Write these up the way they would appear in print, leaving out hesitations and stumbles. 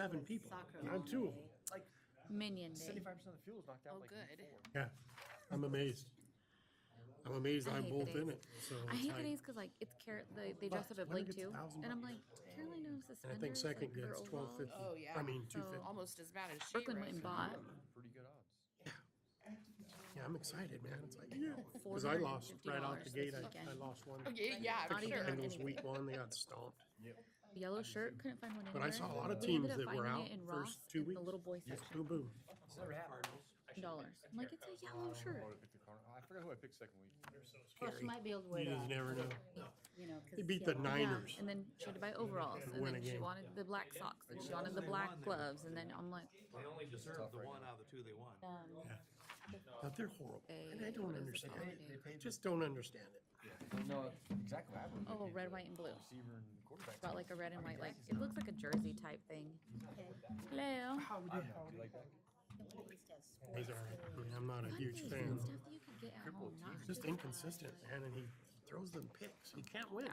7 people. Soccer I'm 2 of them. Like Minion Day. 75% of the fuel is knocked out. Oh, like good. before. Yeah, I'm amazed. I'm amazed I I'm hate the both in days. it, so I it's hate the like, days because like it's they dress up at Blake too, $100,000 and I'm like Carolina and suspenders. I think second like, her gets overalls. 12.50. Oh, yeah. I mean, So- 250. Almost as bad as she. Brooklyn right? went and bought Pretty good odds. Yeah, I'm excited, man. It's like, yeah. Because I lost right out the $450 gate. this I weekend. lost one. Okay, yeah, Not for even sure. on Bengals anything. week 1, they got stomped. Yellow shirt, couldn't find one But anywhere. I saw a lot of We teams ended up that were finding out it in first Ross 2 in weeks. the little boy Just section. boom, boom. It's never happened. $. I'm like, it's a yellow shirt. I forgot who I picked second week. Well, she might be able to wear You just that, never know. you know, They because. beat the Niners. And then she had to buy overalls, and win then a she game. wanted the black socks, and she wanted the black gloves, and then I'm like, They only deserved the one out of the 2 they won. But they're horrible. And I don't what is understand this it. holiday? I just don't understand it. No, exactly. I would oh, red, white, and blue. receiver and quarterback. About like a red and white, like it looks like a jersey type thing. Hello. Do you like that? He's all right. I mean, I'm not a huge Fun fan. things and stuff that you could get at home. Not Just inconsistent, man, and he throws them picks. He can't win.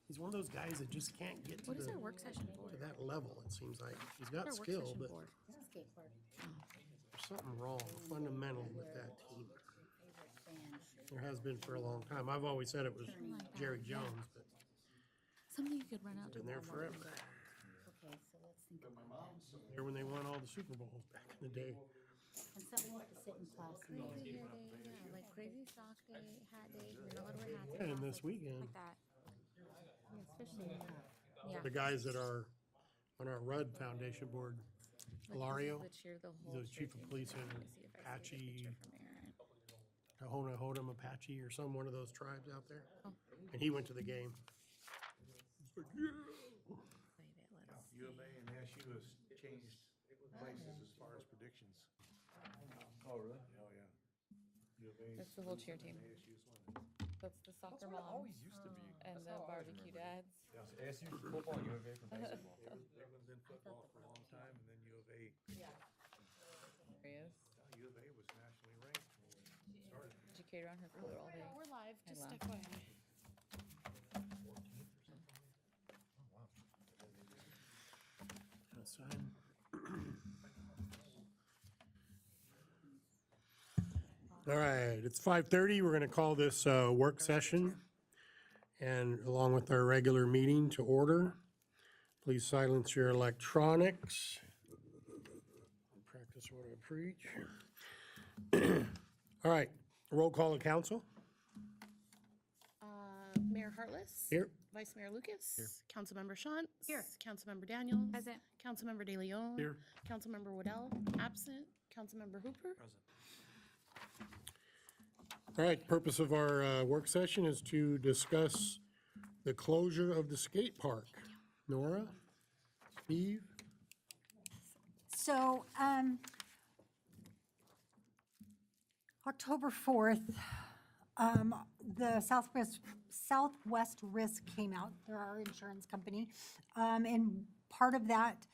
He's one of those guys that just can't get to, What is our work session for? to that level, it seems like. He's got What's our work skill, session but for? Skate park. there's something wrong, fundamental with that team. Favorite band shirt. There has been for a long time. I've always said it was Jerry Jones, but Something you could run out to been there Walmart and forever. get. Okay, so let's think about that. There when they won all the Super Bowls back in the day. And something with the sit in class and Crazy hair day, yeah, like crazy sock day, hat day. You're not allowed to wear hats. in And class, this weekend, like that. yeah, especially in that. Yeah. the guys that are on our Rudd Foundation board, Like, this is Hilario, the cheer, the he's whole the chief cheer of team. police in Let me see if I see the Apache, picture from Aaron. Tohono O'odham Apache or some one of those tribes out there. Oh. And he went to the game. He's like, yeah. Wait a minute, let's U of A and ASU has changed places as far as predictions. Oh, really? Oh, yeah. U of A. That's the whole cheer team. ASU's won. That's the soccer That's what it moms always used to be. and That's the how I always barbecue remembered it. dads. ASU for football, U of A for basketball. Everyone's in football for a long time, and then U of A, There he is. U of A was nationally ranked when we started. Did you carry around her cooler all day? We're live, just laugh. FYI. Outside. All right, it's 5:30. We're going to call this work session and along with our regular meeting to order. Please silence your electronics. Practice what I preach. All right, roll call of council. Mayor Hartless. Here. Vice Mayor Lucas. Councilmember Shantz. Here. Councilmember Daniels. Present. Councilmember De Leon. Here. Councilmember Waddell, absent. Councilmember Hooper. All right, the purpose of our work session is to discuss the closure of the skate park. Nora? Steve? So, October 4th, the Southwest Risk came out, they're our insurance company. And part of that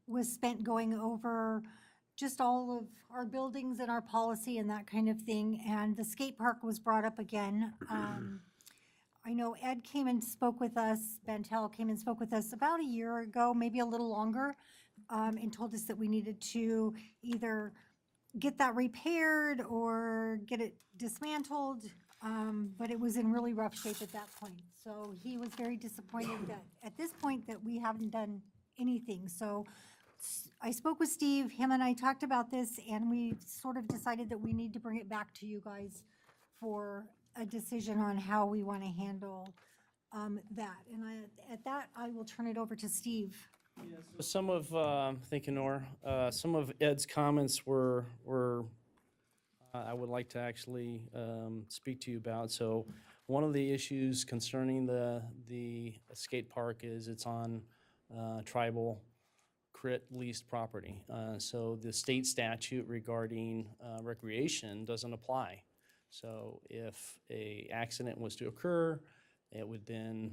was spent going over just all of our buildings and our policy and that kind of thing. And the skate park was brought up again. I know Ed came and spoke with us, Bentel came and spoke with us about a year ago, maybe a little longer, and told us that we needed to either get that repaired or get it dismantled, but it was in really rough shape at that point. So he was very disappointed that, at this point, that we haven't done anything. So I spoke with Steve, him and I talked about this, and we sort of decided that we need to bring it back to you guys for a decision on how we want to handle that. And at that, I will turn it over to Steve. Some of, thank you, Nora. Some of Ed's comments were I would like to actually speak to you about. So one of the issues concerning the skate park is it's on tribal crit leased property. So the state statute regarding recreation doesn't apply. So if a accident was to occur, it would then,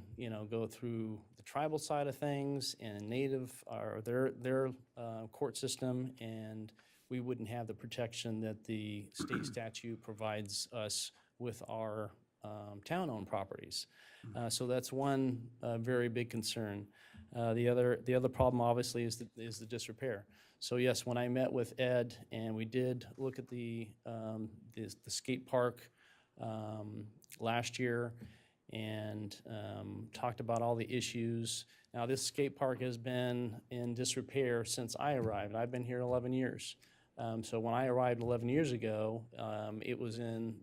go through the tribal side of things and native, or their court system, and we wouldn't have the protection that the state statute provides us with our town-owned properties. So that's one very big concern. The other problem obviously is the disrepair. So yes, when I met with Ed and we did look at the skate park last year and talked about all the issues. Now, this skate park has been in disrepair since I arrived. I've been here 11 years. So when I arrived 11 years ago, it was in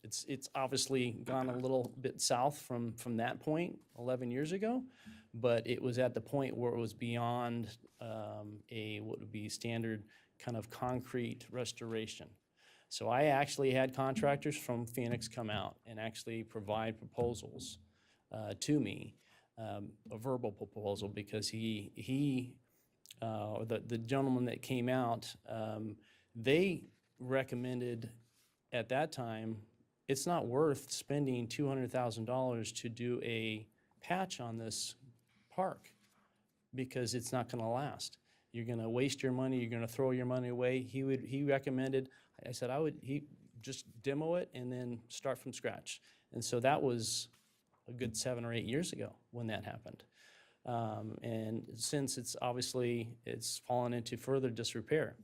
it's obviously gone a little bit south from that point 11 years ago, but it was at the point where it was beyond what would be standard kind of concrete restoration. So I actually had contractors from Phoenix come out and actually provide proposals to me, a verbal proposal, because the gentleman that came out, they recommended at that time, it's not worth spending $200,000 to do a patch on this park because it's not going to last. You're going to waste your money. You're going to throw your money away. He recommended. I said he just demo it and then start from scratch. And so that was a good 7 or 8 years ago when that happened. And since it's fallen into further disrepair.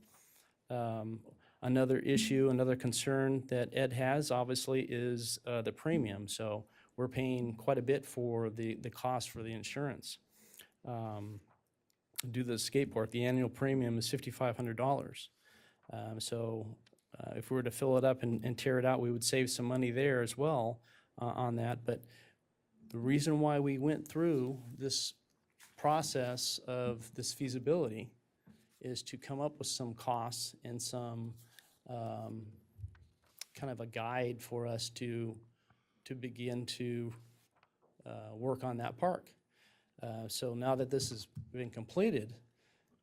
Another issue, another concern that Ed has obviously is the premium. So we're paying quite a bit for the cost for the insurance. Due to the skate park, the annual premium is $5,500. If we were to fill it up and tear it out, we would save some money there as well on that. But the reason why we went through this process of this feasibility is to come up with some costs and some kind of a guide for us to begin to work on that park. So now that this has been completed,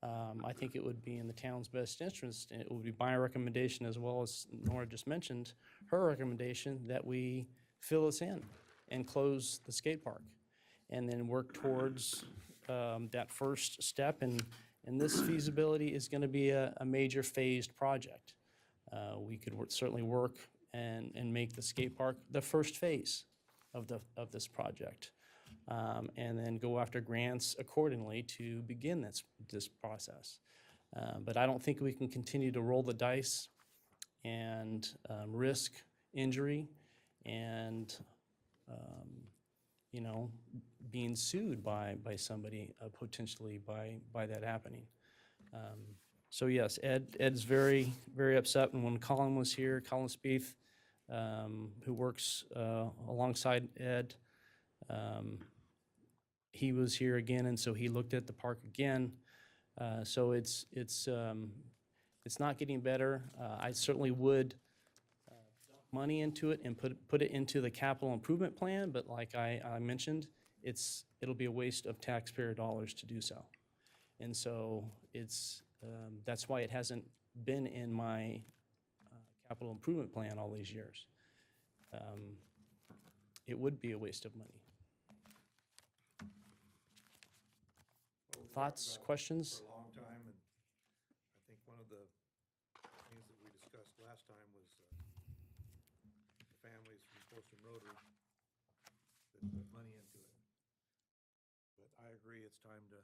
I think it would be in the town's best interest, and it would be my recommendation, as well as Nora just mentioned, her recommendation, that we fill this in and close the skate park, and then work towards that first step. And this feasibility is going to be a major phased project. We could certainly work and make the skate park the first phase of this project. And then go after grants accordingly to begin this process. But I don't think we can continue to roll the dice and risk injury and being sued by somebody potentially by that happening. So yes, Ed's very, very upset. And when Colin was here, Colin Spieth, who works alongside Ed, he was here again, and so he looked at the park again. So it's not getting better. I certainly would dump money into it and put it into the capital improvement plan, but like I mentioned, it'll be a waste of taxpayer dollars to do so. And so that's why it hasn't been in my capital improvement plan all these years. It would be a waste of money. Thoughts, questions? For a long time, and I think one of the things that we discussed last time was the families from Folsom Rotary that put money into it. But I agree, it's time to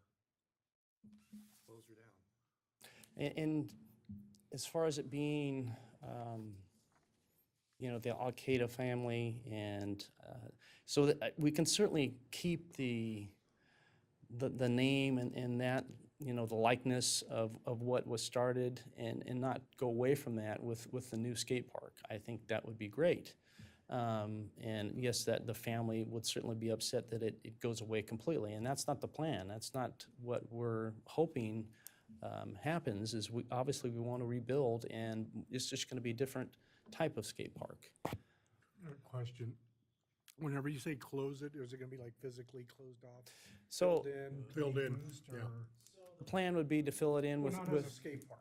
close her down. And as far as it being, the Al-Qaeda family, and so that we can certainly keep the name and that, the likeness of what was started and not go away from that with the new skate park. I think that would be great. And yes, that the family would certainly be upset that it goes away completely. And that's not the plan. That's not what we're hoping happens, is we want to rebuild, and it's just going to be a different type of skate park. Question. Whenever you say close it, is it gonna be like physically closed off? So Filled in, used, yeah. or- the plan would be to fill it in Well, with. not as a skate park,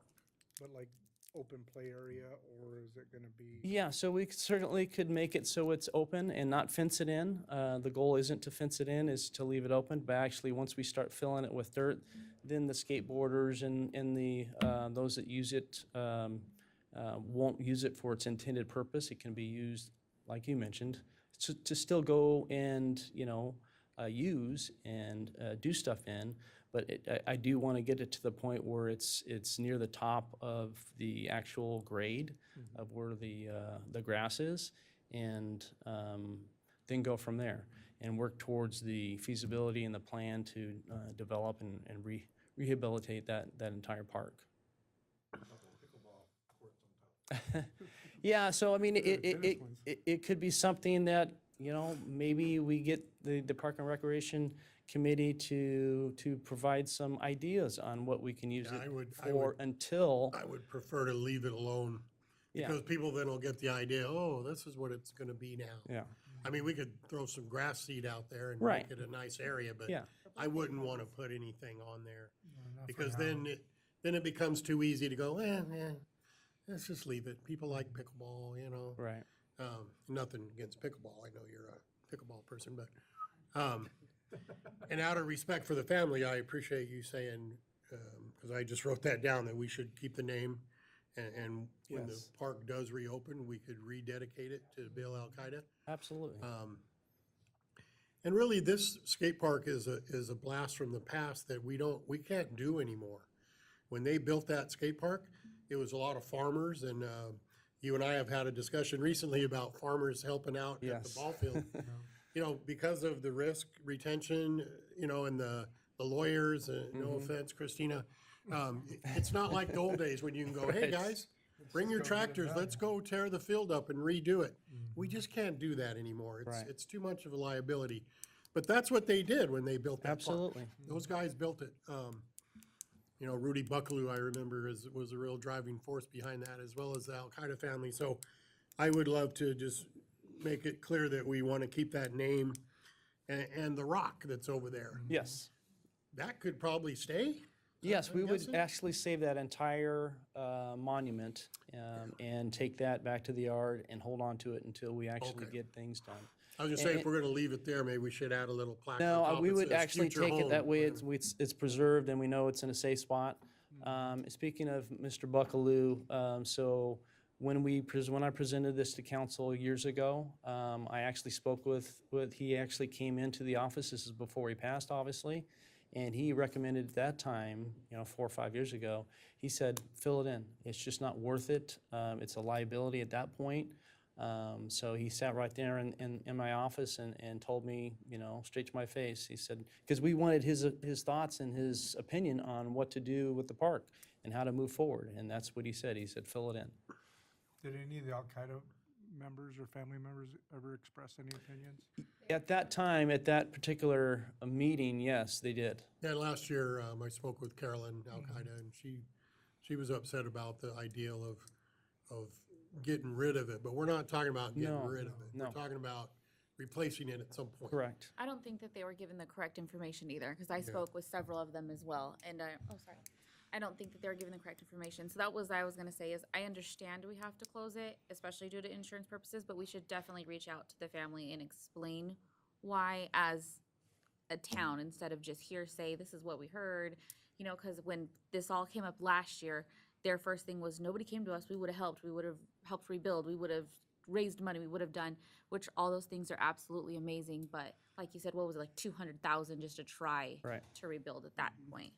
but like open play area, or is it gonna be? Yeah, so we certainly could make it so it's open and not fence it in. The goal isn't to fence it in, is to leave it open. But actually, once we start filling it with dirt, then the skateboarders and the those that use it won't use it for its intended purpose. It can be used, like you mentioned, to still go and use and do stuff in. But I do want to get it to the point where it's near the top of the actual grade of where the grass is, and then go from there and work towards the feasibility and the plan to develop and rehabilitate that entire park. Yeah, so I mean, it could be something that, you know, maybe we get the Park and Recreation Committee to provide some ideas on what we can use Yeah, it I would- for until, I would prefer to leave it alone. Yeah. Because people then will get the idea, oh, this is what it's gonna be now. yeah, I mean, we could throw some grass seed out there and Right. make it a nice area, but Yeah. I wouldn't wanna put anything on there. Because then it becomes too easy to go, let's just leave it. People like pickleball, you know? right. Nothing against pickleball. I know you're a pickleball person, but, and out of respect for the family, I appreciate you saying, because I just wrote that down, that we should keep the name. And when the Yes. park does reopen, we could rededicate it to Bill Al-Qaeda. Absolutely. And really, this skate park is a blast from the past that we can't do anymore. When they built that skate park, it was a lot of farmers, and you and I have had a discussion recently about farmers helping out at the Yes. ball field. You know, because of the risk retention, you know, and the lawyers, no offense, Christina, it's not like the old days when you can go, hey, Right. guys, bring your tractors, let's go tear the field up and redo it. We just can't do that anymore. Right. It's too much of a liability. But that's what they did when they built that park. Absolutely. Those guys built it. You know, Rudy Buckaloo, I remember, was a real driving force behind that, as well as the Al-Qaeda family. So I would love to just make it clear that we want to keep that name and the rock that's over there. Yes. That could probably stay? Yes, we I'm would guessing? actually save that entire monument and take that back to the yard and hold on to it until we actually Okay. get things done. I was just saying, if we're gonna leave it there, maybe we should add a little plaque on No, top we that would says actually "Future take it that Home." way, it's preserved and we know it's in a safe spot. Speaking of Mr. Buckaloo, so when I presented this to council years ago, I actually spoke he actually came into the office, this is before he passed, obviously, and he recommended at that time, 4 or 5 years ago, he said, fill it in. It's just not worth it. It's a liability at that point. So he sat right there in my office and told me, straight to my face. He said, because we wanted his thoughts and his opinion on what to do with the park and how to move forward. And that's what he said. He said, fill it in. Did any of the Al-Qaeda members or family members ever express any opinions? At that time, at that particular meeting, yes, they did. Yeah, last year, I spoke with Carolyn Al-Qaeda, and she was upset about the ideal of getting rid of it, but we're not talking about getting No, rid of it. no. We're talking about replacing it at some point. Correct. I don't think that they were given the correct information either, because I spoke with several of them as well, and I don't think that they were given the correct information. So that was what I was gonna say is, I understand we have to close it, especially due to insurance purposes, but we should definitely reach out to the family and explain why as a town, instead of just hearsay, this is what we heard, because when this all came up last year, their first thing was, nobody came to us, we would have helped rebuild, we would have raised money, we would have done, which all those things are absolutely amazing, but like you said, what was it, like 200,000 just to try Right. to rebuild at that point.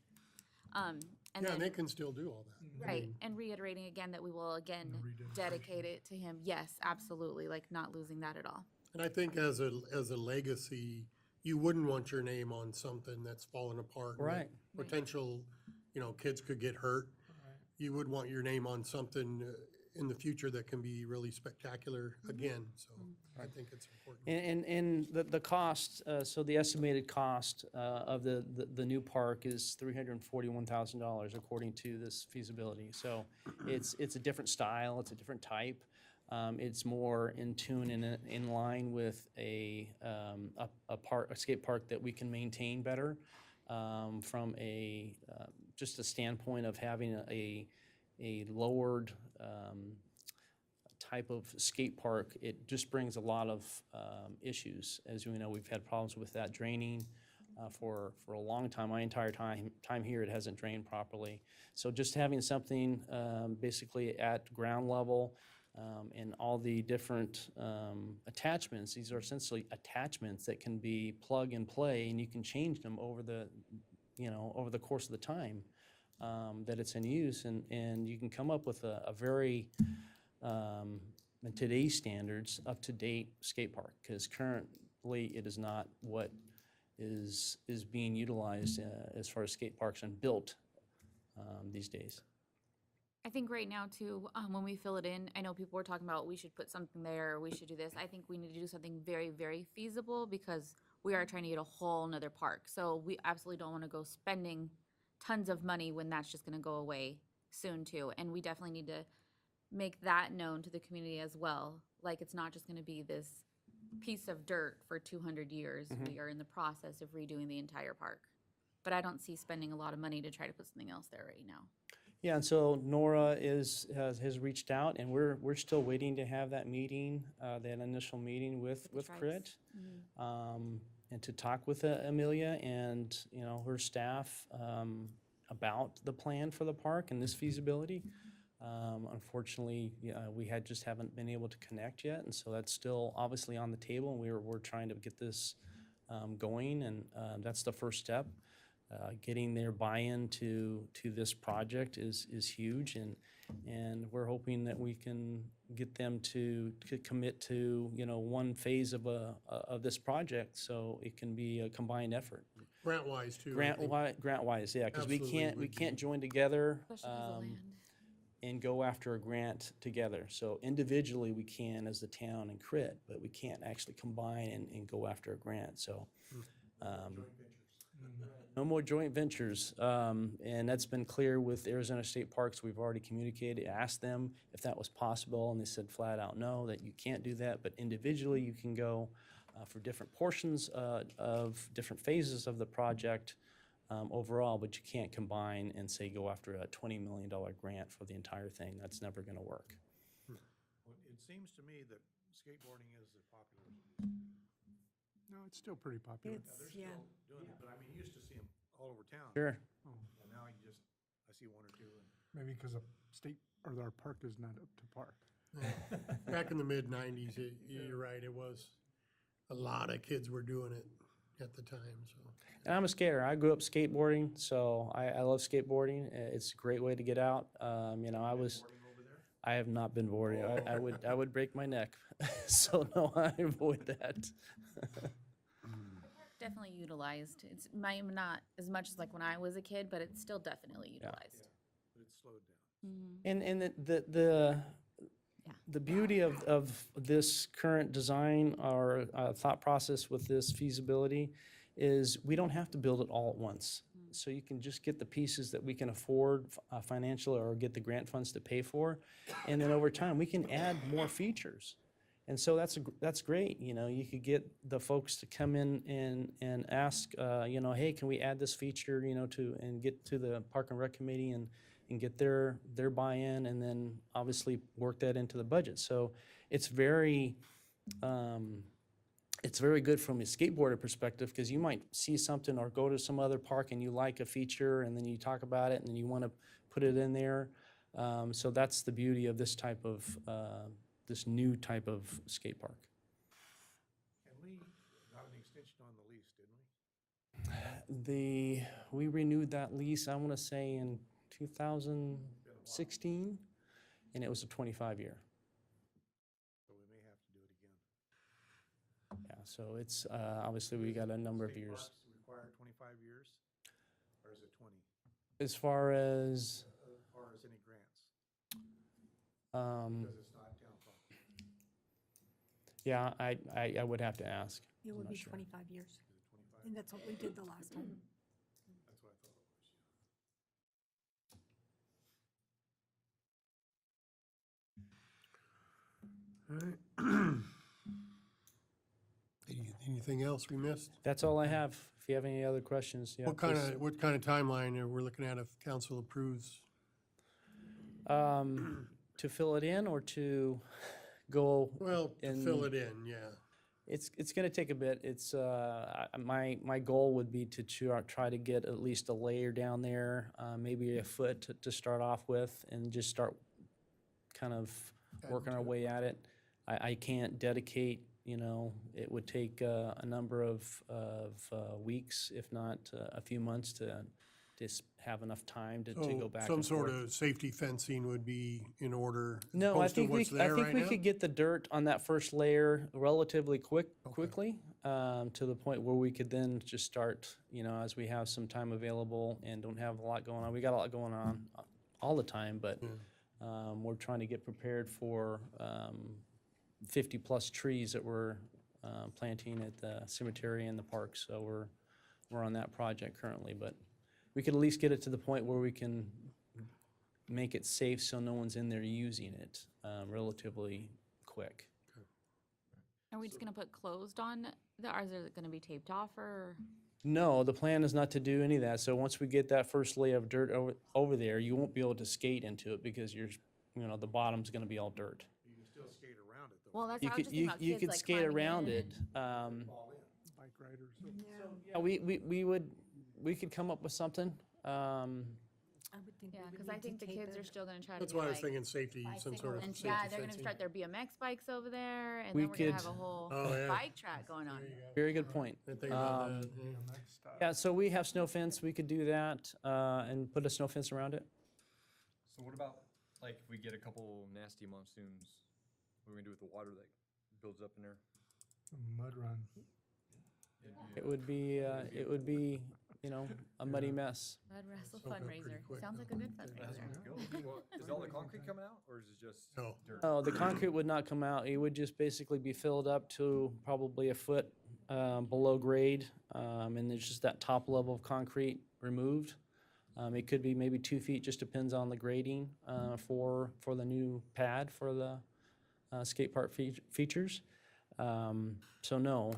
And Yeah, then, and they can still do all that. right, and reiterating again that we will again dedicate it to him, yes, absolutely, like not losing that at all. And I think as a legacy, you wouldn't want your name on something that's fallen apart. and that Right. Potential, kids could get hurt. You would want your name on something in the future that can be really spectacular again, so I think it's important. And the cost, so the estimated cost of the new park is $341,000 according to this feasibility. So it's a different style, it's a different type. It's more in tune and in line with a skate park that we can maintain better from just a standpoint of having a lowered type of skate park. It just brings a lot of issues. As we know, we've had problems with that draining for a long time. My entire time here, it hasn't drained properly. So just having something basically at ground level and all the different attachments. These are essentially attachments that can be plug and play, and you can change them over the, over the course of the time that it's in use, and you can come up with a very, in today's standards, up-to-date skate park, because currently it is not what is being utilized as far as skate parks and built these days. I think right now too, when we fill it in, I know people were talking about we should put something there, or we should do this. I think we need to do something very, very feasible because we are trying to get a whole nother park. So we absolutely don't want to go spending tons of money when that's just going to go away soon too. And we definitely need to make that known to the community as well. Like, it's not just going to be this piece of dirt for 200 years. We are in the process of redoing the entire park. But I don't see spending a lot of money to try to put something else there right now. Yeah, and so Nora has reached out, and we're still waiting to have that meeting, that initial meeting with tribes. Crit, and to talk with Amelia and, her staff about the plan for the park and this feasibility. Unfortunately, we just haven't been able to connect yet, and so that's still obviously on the table, and we're trying to get this going, and that's the first step. Getting their buy-in to this project is huge, and we're hoping that we can get them to commit to one phase of this project, so it can be a combined effort. Grant-wise too. I think. Grant-wise, yeah, because we Absolutely would can't join together Especially because of land. and go after a grant together. So individually we can as the town and Crit, but we can't actually combine and go after a grant. So. No more joint ventures, and that's been clear with Arizona State Parks. We've already communicated, asked them if that was possible, and they said flat out no, that you can't do that, but individually you can go for different portions of different phases of the project overall, but you can't combine and say go after a $20 million grant for the entire thing. That's never going to work. Well, it seems to me that skateboarding is a popular. No, it's still pretty popular. It's, They're yeah. still doing it, but I mean, you used to see them all over town. Sure. And now I see one or two. Maybe because our park is not up to par. Back in the mid-90s, you're right, it was, a lot of kids were doing it at the time, so. And I'm a skater. I grew up skateboarding, so I love skateboarding. It's a great way to get out. I have not been boarding. I would break my neck. So no, I avoid that. Definitely utilized. It's not as much as like when I was a kid, but it's still definitely utilized. But it's slowed down. And the beauty of this current design or thought process with this feasibility is we don't have to build it all at once. So you can just get the pieces that we can afford financially or get the grant funds to pay for. And then over time, we can add more features. And so that's great. You could get the folks to come in and ask, hey, can we add this feature, and get to the Park and Rec Committee and get their buy-in, and then obviously work that into the budget. So it's very good from a skateboarder perspective, because you might see something or go to some other park and you like a feature, and then you talk about it and you want to put it in there. So that's the beauty of this type of this new type of skate park. And we got an extension on the lease, didn't we? We renewed that lease, I want to say, in 2016, and it was a 25-year. So we may have to do it again. Yeah, so it's, obviously, we got a number of State years. parks require 25 years, or is it 20? As far as, Or is any grants? um, Because it's not town property. yeah, I would have to ask. It I'm would not be sure. 25 years. Is it 25? I think that's what we did the last time. That's what I thought it was. All right. Anything else we missed? That's all I have. If you have any other questions, yeah. What kind please. of timeline are we looking at if council approves? To fill it in or to go? Well, to in- fill it in, yeah. It's going to take a bit. It's my goal would be to try to get at least a layer down there, maybe a foot to start off with, and just start kind of working our way at it. I can't dedicate, you know, it would take a number of weeks, if not a few months to just have enough time to go So back some and sort forth. of safety fencing would be in order as No, I opposed to think what's I there think right we now? could get the dirt on that first layer relatively quickly, to the point where we could then just start, you know, as we have some time available and don't have a lot going on. We got a lot going on all the time, but we're trying to get prepared for 50-plus trees that we're planting at the cemetery and the park. So we're on that project currently, but we could at least get it to the point where we can make it safe so no one's in there using it relatively quick. Are we just gonna put closed on or is it gonna be taped off or? No, the plan is not to do any of that. So once we get that first layer of dirt over there, you won't be able to skate into it because you know, the bottom's gonna be all dirt. You can still skate around it, though. Well, that's, You I was could, just thinking about you kids could like skate climbing around in. it. Bike riders. Yeah, we could come up with something. I would think Yeah, we would because I need to think the tape kids it. are still gonna try to That's get why I was like. thinking safety, some sort of And safety yeah, they're gonna fencing. start their BMX bikes over there and We then we're gonna have could- a whole Oh, yeah. bike track going on. Very good point. Didn't think about Um, that, yeah. BMX style. Yeah, so we have snow fence. We could do that and put a snow fence around it. So what about, like, if we get a couple nasty monsoons, what are we gonna do with the water that builds up in there? Mud run. It would be, you know, a muddy mess. Mud wrestle Soak up pretty fundraiser. quick, Sounds huh? like a good fundraiser. Well, is all the concrete coming out, or is it just No. dirt? Oh, the concrete would not come out. It would just basically be filled up to probably a foot below grade. And there's just that top level of concrete removed. It could be maybe 2 feet, just depends on the grading for the new pad for the skate park features. So no,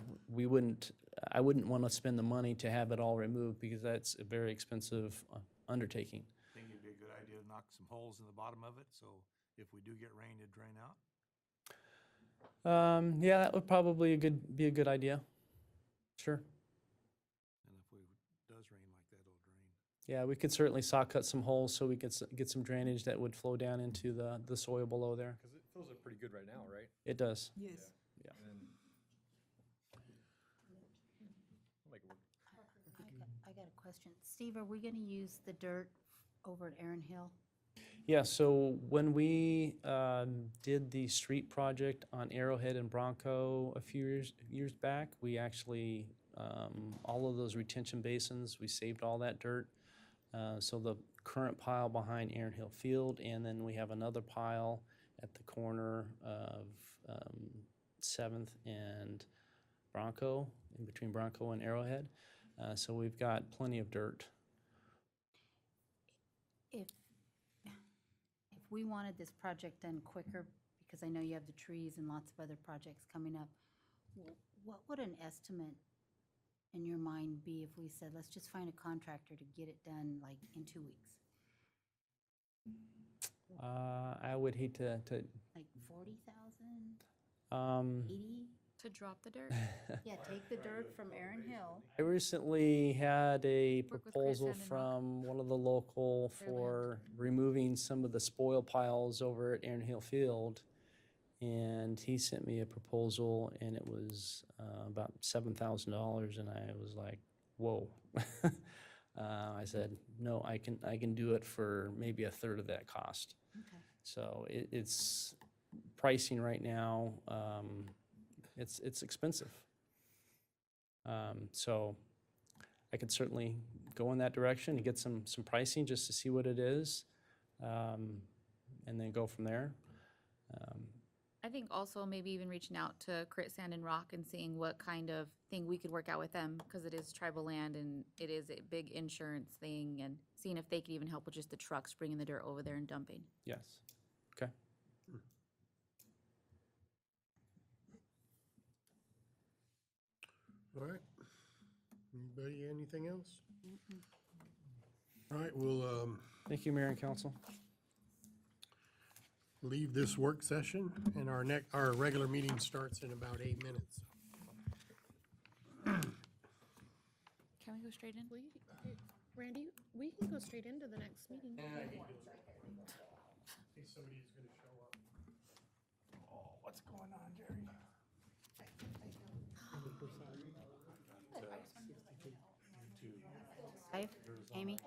I wouldn't want to spend the money to have it all removed because that's a very expensive undertaking. Think it'd be a good idea to knock some holes in the bottom of it, so if we do get rain, it'd drain out? Yeah, that would probably be a good idea. Sure. And if it does rain like that, it'll drain. Yeah, we could certainly saw cut some holes so we could get some drainage that would flow down into the soil below there. Because it fills up pretty good right now, right? It does. Yes. And then. I'll make it work. I got a question. Steve, are we gonna use the dirt over at Erin Hill? Yeah, so when we did the street project on Arrowhead and Bronco a few years back, we actually, all of those retention basins, we saved all that dirt. So the current pile behind Erin Hill Field, and then we have another pile at the corner of 7th and Bronco, in between Bronco and Arrowhead. So we've got plenty of dirt. If we wanted this project done quicker, because I know you have the trees and lots of other projects coming up, what would an estimate in your mind be if we said, let's just find a contractor to get it done like in 2 weeks? I would hate to Like 40,000, 80? To drop the dirt? Yeah, take the dirt from Erin Hill. I recently had a Work with Chris proposal Sand and Rock. from one of the local Their for removing some of the spoil piles over at Erin Hill Field. And he sent me a proposal and it was about $7,000 and I was like, whoa. I said, no, I can do it for maybe a third of that cost. Okay. So it's pricing right now, it's expensive. So I could certainly go in that direction and get some pricing just to see what it is, and then go from there. I think also maybe even reaching out to Crit Sand and Rock and seeing what kind of thing we could work out with them, because it is tribal land and it is a big insurance thing, and seeing if they could even help with just the trucks bringing the dirt over there and dumping. Yes. Okay. All right. Anybody, anything else? All right, we'll Thank you, Mayor and Council. leave this work session, and our regular meeting starts in about 8 minutes. Can we go straight in? Randy, we can go straight into the next meeting. In case somebody's gonna show up. What's going on, Jerry? Live, Amy?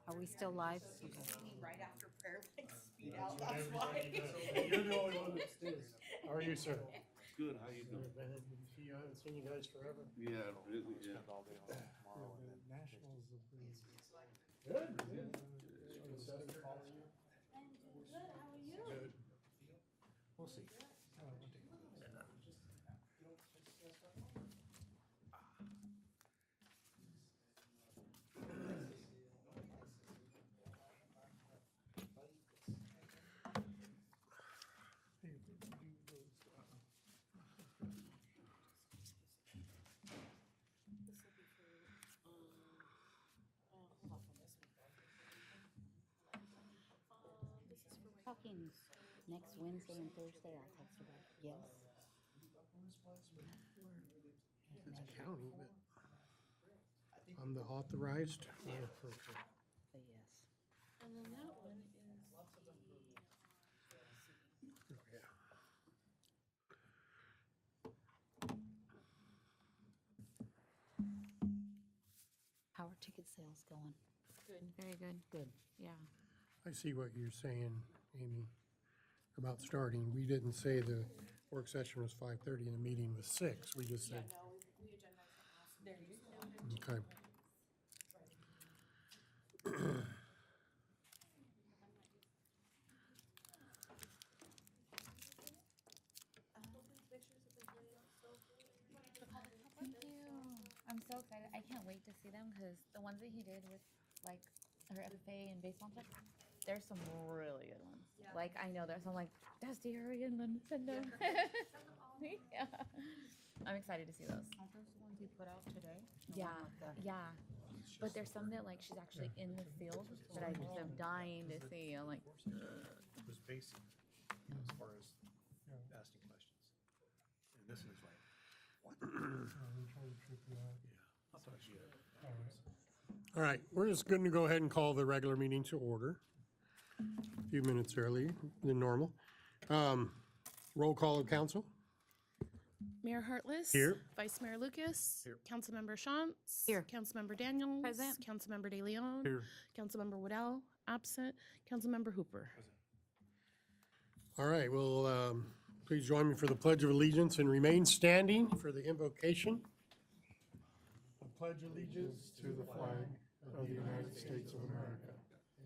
Are we still live? Okay. Right after prayer, like speed out, that's why. You're the only one that's doing it. How are you, sir? Good, how you doing? Good, man. Good to see you. I haven't seen you guys forever. Yeah, really, yeah. The Nationals have been. Good. Good. Senator, how are you? Good. We'll see. Talking next Wednesday and Thursday, I'll text her back. Yes? It's county, but I'm the authorized. Yeah. Okay. Say yes. And then that one is Yeah. How are ticket sales going? Good, very good. Good. Yeah. I see what you're saying, Amy, about starting. We didn't say the work session was 5:30 and the meeting was 6. We just said, there you go. okay. Thank you. I'm so excited. I can't wait to see them because the ones that he did with like her FFA and baseball and stuff, there's some really good ones. Like I know there's some like that's the area in Nintendo. Yeah. I'm excited to see those. Aren't those the ones you put out today? Yeah, yeah. But there's some that like she's actually in the field that I just am dying to see. I'm like, It was basic, as far as asking questions. And this is like, what? We try to trip you out. I thought you had. All right. All right, we're just going to go ahead and call the regular meeting to order. A few minutes early than normal. Roll call of council. Mayor Hartless. Here. Vice Mayor Lucas. Here. Councilmember Shantz. Here. Councilmember Daniels. Present. Councilmember De Leon. Here. Councilmember Waddell, absent. Councilmember Hooper. All right, well, please join me for the Pledge of Allegiance and remain standing for the invocation. I pledge allegiance to the flag of the United States of America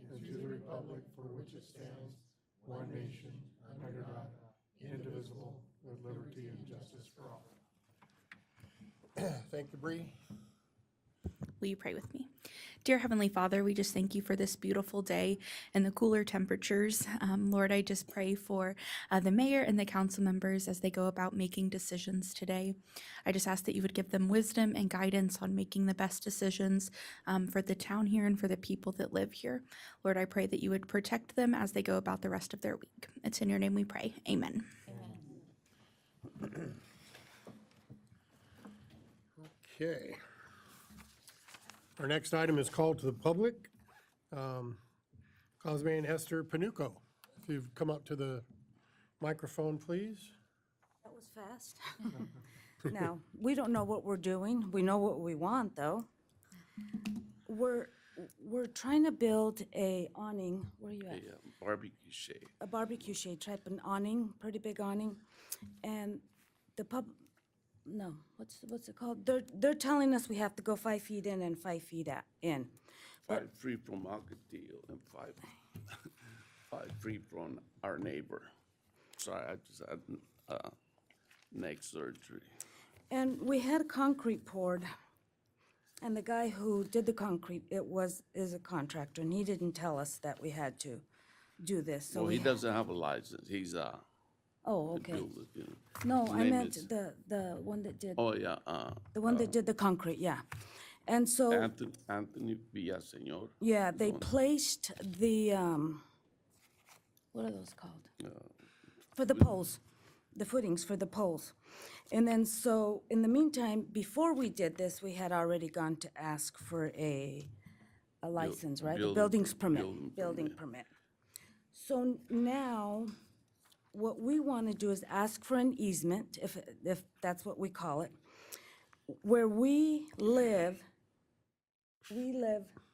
and to the republic for which it stands, one nation, under God, indivisible, with liberty and justice for all. Thank you, Bree. Will you pray with me? Dear Heavenly Father, we just thank you for this beautiful day and the cooler temperatures. Lord, I just pray for the mayor and the council members as they go about making decisions today. I just ask that you would give them wisdom and guidance on making the best decisions for the town here and for the people that live here. Lord, I pray that you would protect them as they go about the rest of their week. It's in your name we pray. Amen. Okay. Our next item is called to the public. Cosme and Hester Panuco, if you've come up to the microphone, please. That was fast. Now, we don't know what we're doing. We know what we want, though. We're trying to build a awning. Where are you at? Barbecue shade. A barbecue shade type an awning, pretty big awning. And the no, what's it called? They're telling us we have to go 5 feet in and 5 feet in. 5 feet from Ocotillo and 5 feet from our neighbor. Sorry, I just had neck surgery. And we had concrete poured, and the guy who did the concrete, is a contractor, and he didn't tell us that we had to do this, so Well, he we. doesn't have a license. He's Oh, the okay. builder, you know. No, His I name meant is- the one that did, Oh, yeah, the one that did the concrete, yeah. And so, Anthony Villaseñor. yeah, they placed the, what are those called? For the poles, the footings for the poles. And then, so, in the meantime, before we did this, we had already gone to ask for a license, right? A building buildings per- permit, building building permit. permit. So now, what we want to do is ask for an easement, if that's what we call it, where we live,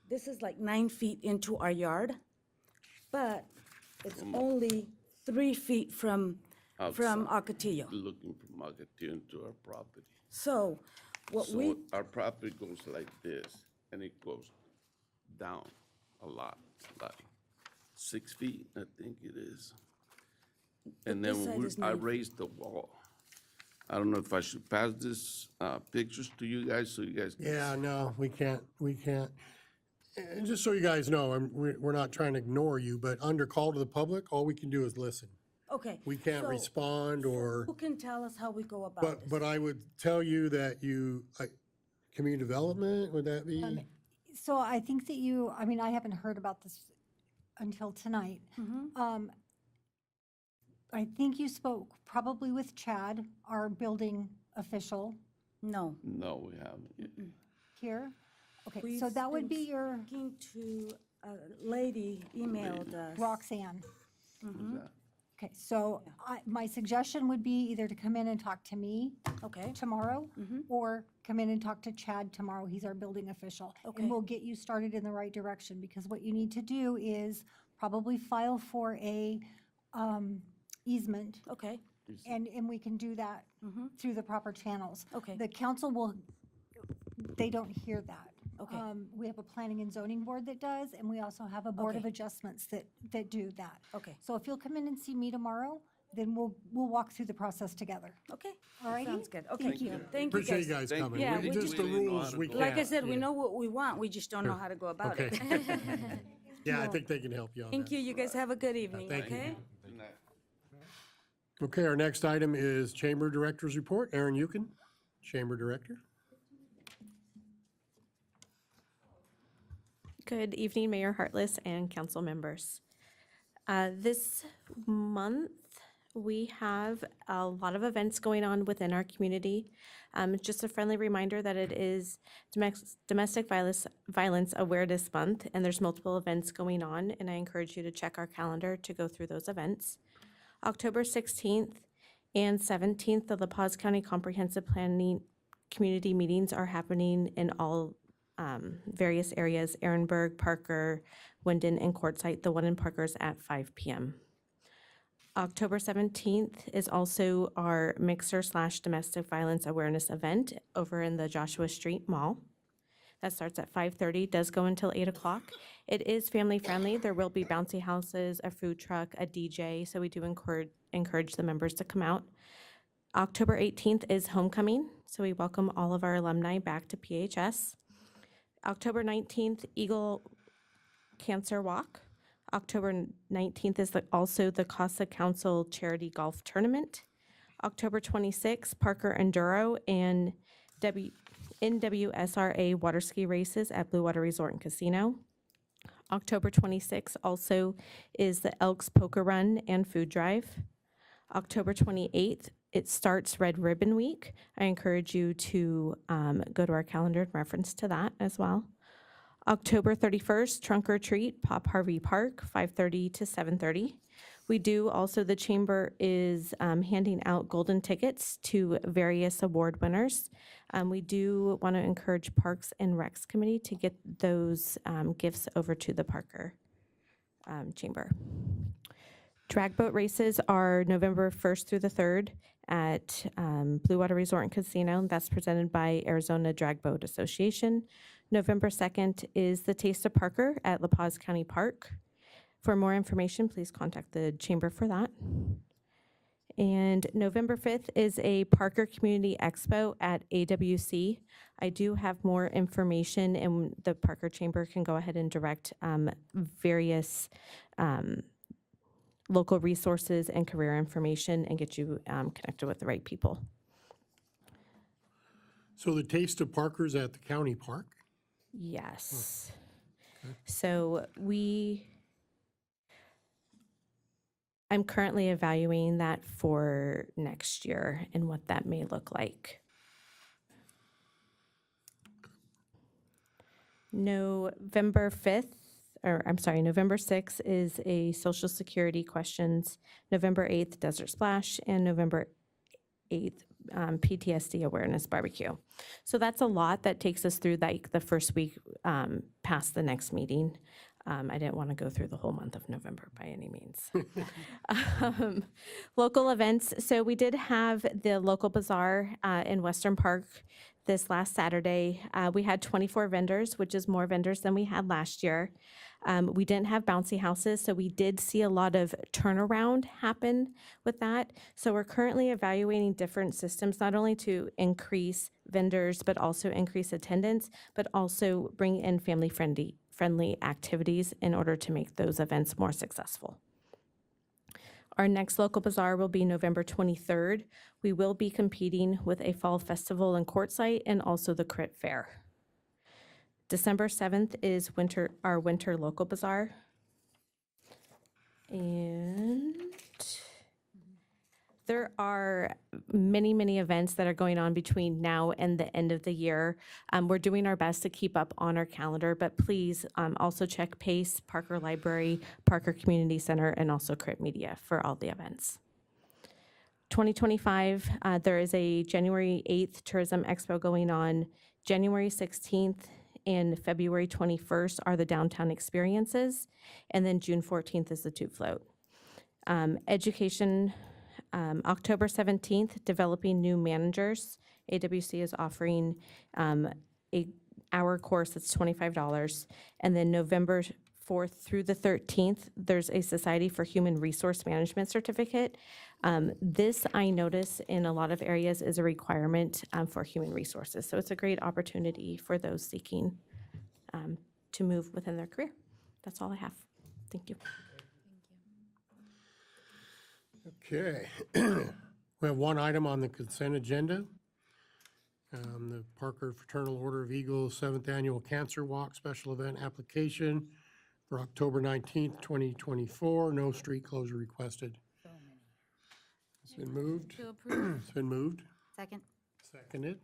this is like 9 feet into our yard, but it's only 3 feet from Ocotillo. Looking from Ocotillo into our property. So what we, So our property goes like this, and it goes down a lot, like 6 feet, I think it is. And this then side is I 9 feet. raised the wall. I don't know if I should pass this pictures to you guys, so you guys can. Yeah, no, we can't. And just so you guys know, we're not trying to ignore you, but under call to the public, all we can do is listen. okay. We can't so respond or, Who can tell us how we go about this? but I would tell you that community development, would that be? So I think that I mean, I haven't heard about this until tonight. I think you spoke probably with Chad, our building official No. No, we haven't. here. Okay, We've so that would been be your Speaking to a lady emailed us. Roxanne. Who's that? Okay, so my suggestion would be either to come in and talk to me Okay, tomorrow, or come in and talk to Chad tomorrow. He's our building official. Okay. And we'll get you started in the right direction, because what you need to do is probably file for a easement, okay, and we can do that through the proper channels. Okay. The council they don't hear that. Okay. We have a planning and zoning board that does, and we also have a board of Okay. adjustments that do that. okay, So if you'll come in and see me tomorrow, then we'll walk through the process together. okay. All righty? Sounds good. Okay. Thank you. Thank you, Appreciate guys. you guys Thank coming. you. Yeah, We- we Just just- the We didn't know rules, how we to can't. go. Like I said, we yeah. know what we want, we just don't know how to go about Okay. it. Yeah, I think they can help you on that. Thank you, you guys have a good evening, thank you. okay? Good night. Okay, our next item is Chamber Director's Report. Aaron Yukin, Chamber Director. Good evening, Mayor Hartless and council members. This month, we have a lot of events going on within our community. Just a friendly reminder that it is Domestic Violence Awareness Month, and there's multiple events going on, and I encourage you to check our calendar to go through those events. October 16th and 17th, the La Paz County Comprehensive Planning Community Meetings are happening in all various areas, Ehrenberg, Parker, Winden, and Quartzsite. The one in Parker is at 5 p.m. October 17th is also our Mixer/Domestic Violence Awareness event over in the Joshua Street Mall. That starts at 5:30, does go until 8 o'clock. It is family friendly. There will be bouncy houses, a food truck, a DJ, so we do encourage the members to come out. October 18th is homecoming, so we welcome all of our alumni back to PHS. October 19th, Eagle Cancer Walk. October 19th is also the Casa Council Charity Golf Tournament. October 26th, Parker Enduro and NWSRA water ski races at Blue Water Resort and Casino. October 26th also is the Elks Poker Run and Food Drive. October 28th, it starts Red Ribbon Week. I encourage you to go to our calendar in reference to that as well. October 31st, Trunk or Treat, Pop Harvey Park, 5:30 to 7:30. We do also, the Chamber is handing out golden tickets to various award winners. We do want to encourage Parks and Recs Committee to get those gifts over to the Parker Chamber. Drag boat races are November 1st through the 3rd at Blue Water Resort and Casino. That's presented by Arizona Drag Boat Association. November 2nd is the Taste of Parker at La Paz County Park. For more information, please contact the chamber for that. And November 5th is a Parker Community Expo at AWC. I do have more information, and the Parker Chamber can go ahead and direct various local resources and career information and get you connected with the right people. So the Taste of Parker's at the county park? Yes. So I'm currently evaluating that for next year and what that may look like. November 5th, November 6th is a Social Security questions, November 8th, Desert Splash, and November 8th, PTSD awareness barbecue. So that's a lot. That takes us through like the first week past the next meeting. I didn't want to go through the whole month of November by any means. Local events. So we did have the local bazaar in Western Park this last Saturday. We had 24 vendors, which is more vendors than we had last year. We didn't have bouncy houses, so we did see a lot of turnaround happen with that. So we're currently evaluating different systems, not only to increase vendors, but also increase attendance, but also bring in family-friendly activities in order to make those events more successful. Our next local bazaar will be November 23rd. We will be competing with a fall festival in Quartzsite and also the Crit Fair. December 7th is our winter local bazaar. And there are many, many events that are going on between now and the end of the year. We're doing our best to keep up on our calendar, but please also check PACE, Parker Library, Parker Community Center, and also Crit Media for all the events. 2025, there is a January 8th Tourism Expo going on. January 16th and February 21st are the downtown experiences, and then June 14th is the tube float. Education, October 17th, developing new managers. AWC is offering a hour course that's $25, and then November 4th through the 13th, there's a Society for Human Resource Management certificate. This, I notice in a lot of areas, is a requirement for human resources. So it's a great opportunity for those seeking to move within their career. That's all I have. Thank you. Okay. We have one item on the consent agenda. The Parker Fraternal Order of Eagles 7th Annual Cancer Walk Special Event Application for October 19th, 2024. No street closure requested. It's been moved. To approve. It's been moved. Second. Seconded.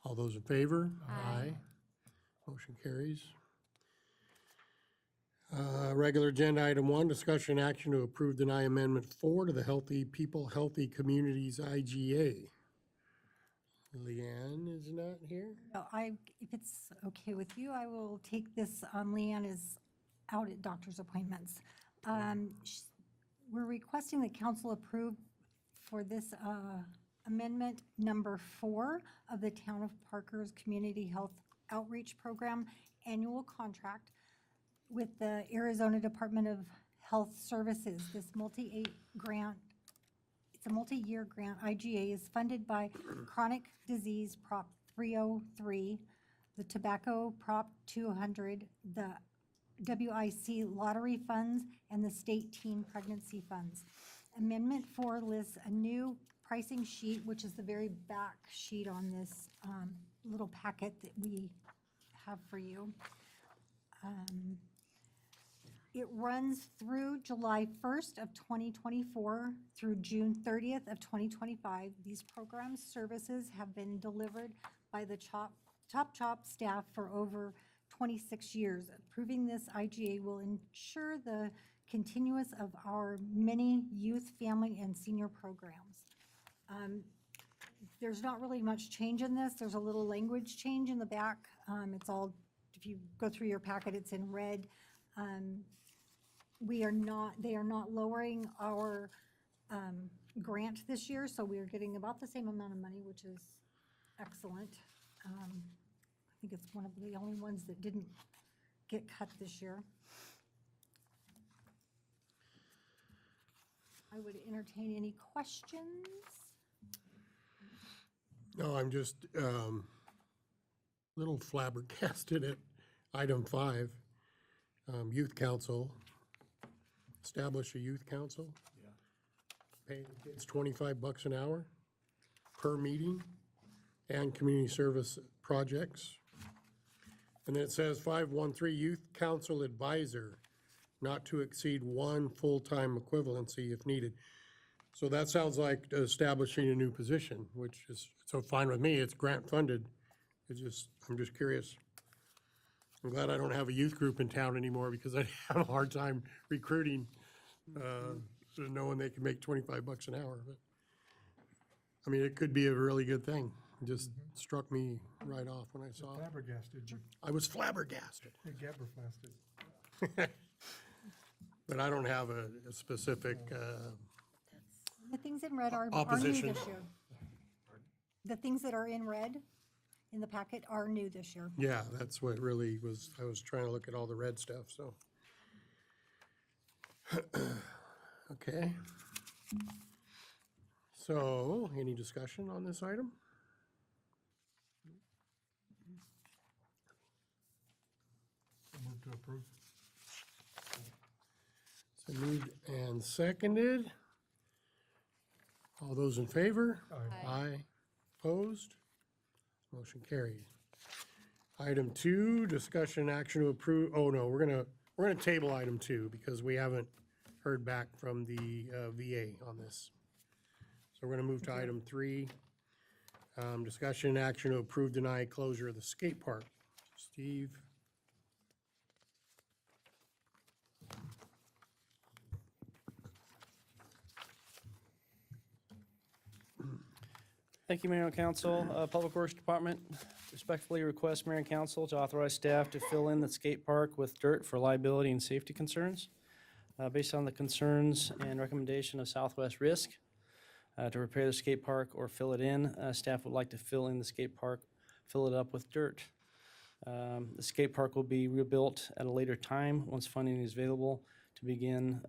All those in favor? Aye. Motion carries. Regular agenda item 1, discussion action to approve deny amendment 4 to the Healthy People, Healthy Communities IGA. Leanne is not here? No, if it's okay with you, I will take this. Leanne is out at doctor's appointments. We're requesting that council approve for this amendment number 4 of the Town of Parker's Community Health Outreach Program annual contract with the Arizona Department of Health Services. This multi-year grant, IGA is funded by Chronic Disease Prop 303, the Tobacco Prop 200, the WIC Lottery Funds, and the State Teen Pregnancy Funds. Amendment 4 lists a new pricing sheet, which is the very back sheet on this little packet that we have for you. It runs through July 1st of 2024 through June 30th of 2025. These program services have been delivered by the Chop staff for over 26 years. Approving this IGA will ensure the continuance of our many youth, family, and senior programs. There's not really much change in this. There's a little language change in the back. It's all, if you go through your packet, it's in red. They are not lowering our grant this year, so we are getting about the same amount of money, which is excellent. I think it's one of the only ones that didn't get cut this year. I would entertain any questions. No, I'm just little flabbergasted at item 5, youth council. Establish a youth council. Yeah. Paying kids $25 an hour per meeting and community service projects. And then it says 513 youth council advisor, not to exceed 1 full-time equivalency if needed. So that sounds like establishing a new position, which is so fine with me. It's grant funded. I'm just curious. I'm glad I don't have a youth group in town anymore because I'd have a hard time recruiting, knowing they can make 25 bucks an hour. But I mean, it could be a really good thing. It just struck me right off when I saw it. Flabbergasted, you I was flabbergasted. gabberflasted. But I don't have a specific, The things in red are new Opposition. this year. The things that are in red in the packet are new this year. yeah, that's what really was, I was trying to look at all the red stuff, so. Okay. So, any discussion on this item? Move to approve. So moved and seconded. All those in favor? Aye. Aye. Opposed? Motion carried. Item 2, discussion action to approve, oh no, we're gonna table item 2 because we haven't heard back from the VA on this. So we're gonna move to item 3, discussion action to approve, deny closure of the skate park. Steve? Thank you, Mayor and Council. Public Works Department respectfully request Mayor and Council to authorize staff to fill in the skate park with dirt for liability and safety concerns. Based on the concerns and recommendation of Southwest Risk, to repair the skate park or fill it in, staff would like to fill in the skate park, fill it up with dirt. The skate park will be rebuilt at a later time once funding is available to begin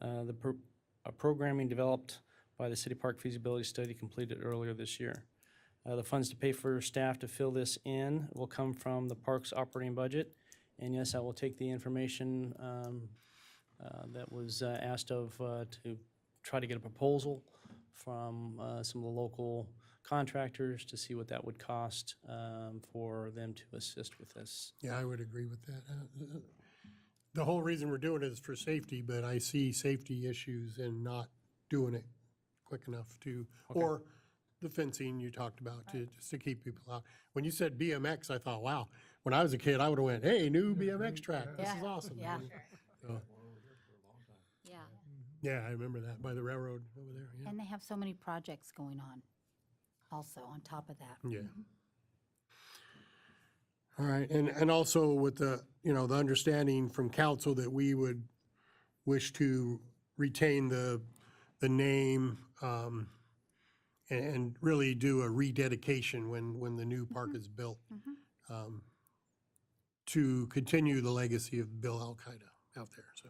programming developed by the City Park feasibility study completed earlier this year. The funds to pay for staff to fill this in will come from the park's operating budget. And yes, I will take the information that was asked of to try to get a proposal from some of the local contractors to see what that would cost for them to assist with this. Yeah, I would agree with that. The whole reason we're doing it is for safety, but I see safety issues in not doing it quick enough to, or the fencing you talked about, to just to keep people out. When you said BMX, I thought, wow, when I was a kid, I would have went, hey, new BMX track, this is awesome. Yeah. So, Yeah. yeah, I remember that by the railroad over there, yeah. And they have so many projects going on also on top of that. Yeah. All right, and also with the, you know, the understanding from council that we would wish to retain the name, and really do a rededication when the new park is built, to continue the legacy of Bill Al-Qaeda out there, so.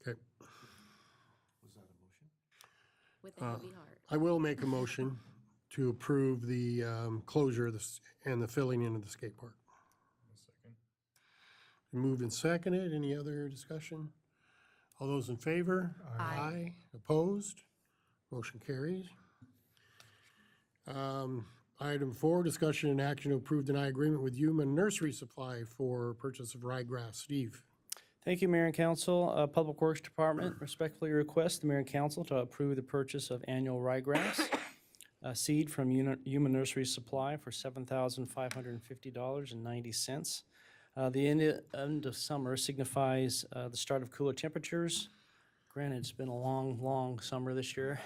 Okay. With a heavy heart. I will make a motion to approve the closure of this and the filling in of the skate park. Moved and seconded. Any other discussion? All those in favor? Aye. Opposed? Motion carries. Item 4, discussion and action to approve deny agreement with Yuma Nursery Supply for purchase of ryegrass. Steve? Thank you, Mayor and Council. Public Works Department respectfully request the Mayor and Council to approve the purchase of annual ryegrass seed from Yuma Nursery Supply for $7,550.90. The end of summer signifies the start of cooler temperatures. Granted, it's been a long, long summer this year.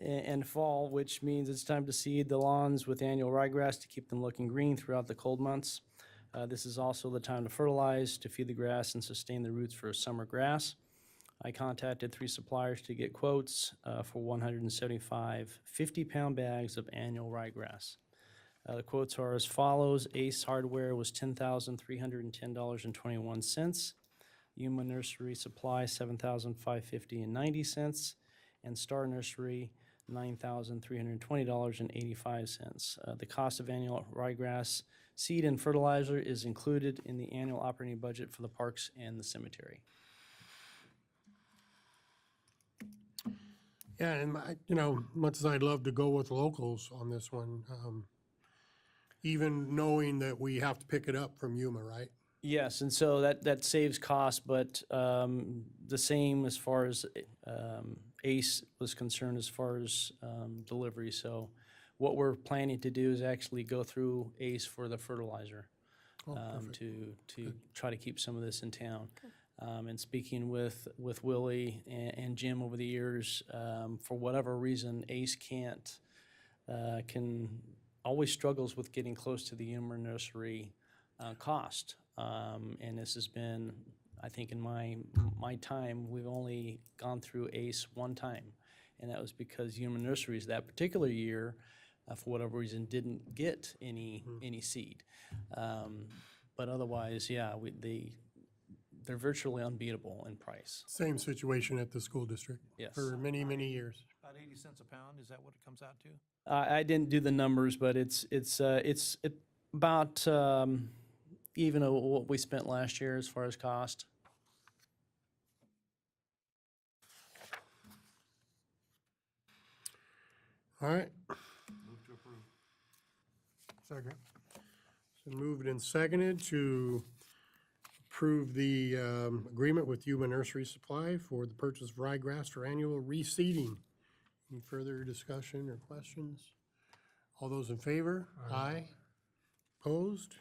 And fall, which means it's time to seed the lawns with annual ryegrass to keep them looking green throughout the cold months. This is also the time to fertilize, to feed the grass and sustain the roots for summer grass. I contacted 3 suppliers to get quotes for 175 50-pound bags of annual ryegrass. The quotes are as follows. Ace Hardware was $10,310.21. Yuma Nursery Supply, $7,550.90. And Star Nursery, $9,320.85. The cost of annual ryegrass seed and fertilizer is included in the annual operating budget for the parks and the cemetery. Yeah, and you know, much as I'd love to go with locals on this one, even knowing that we have to pick it up from Yuma, right? Yes, and so that saves cost, but the same as far as ACE was concerned as far as delivery. So what we're planning to do is actually go through ACE for the fertilizer. perfect. to try to keep some of this in town. And speaking with Willie and Jim over the years, for whatever reason, Ace can always struggles with getting close to the humor nursery cost. And this has been, I think in my time, we've only gone through Ace one time. And that was because Human Nurseries that particular year, for whatever reason, didn't get any seed. But otherwise, yeah, they're virtually unbeatable in price. Same situation at the school district. Yes. For many, many years. About 80 cents a pound, is that what it comes out to? I didn't do the numbers, but it's about even what we spent last year as far as cost. All right, Move to approve. Second. so moved and seconded to approve the agreement with Human Nursery Supply for the purchase of ryegrass for annual reseeding. Any further discussion or questions? All those in favor? Aye. Opposed?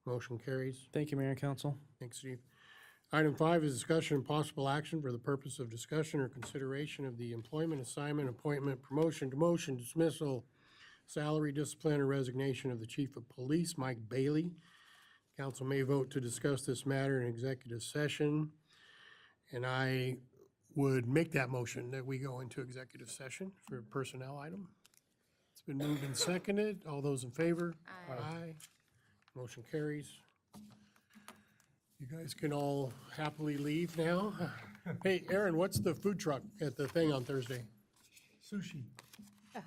Motion carries. Thank you, Mayor and Council. Thanks, Steve. Item 5 is discussion and possible action for the purpose of discussion or consideration of the employment, assignment, appointment, promotion, demotion, dismissal, salary, discipline, or resignation of the Chief of Police, Mike Bailey. Council may vote to discuss this matter in executive session, and I would make that motion that we go into executive session for a personnel item. It's been moved and seconded. All those in favor? Aye. Motion carries. You guys can all happily leave now. Hey, Aaron, what's the food truck at the thing on Thursday? Sushi.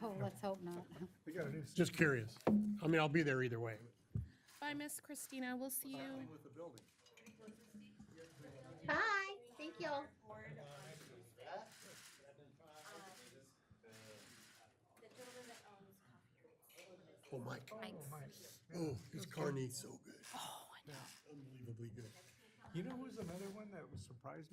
Oh, let's hope not. We gotta do Just curious. I mean, I'll be there either way. Bye, Miss Christina. We'll see you. With the building. Bye. Thank you. Oh, Mike. Thanks. Oh, his carne's so good. Oh, I know. Unbelievably good. You know who's another one that was surprised me?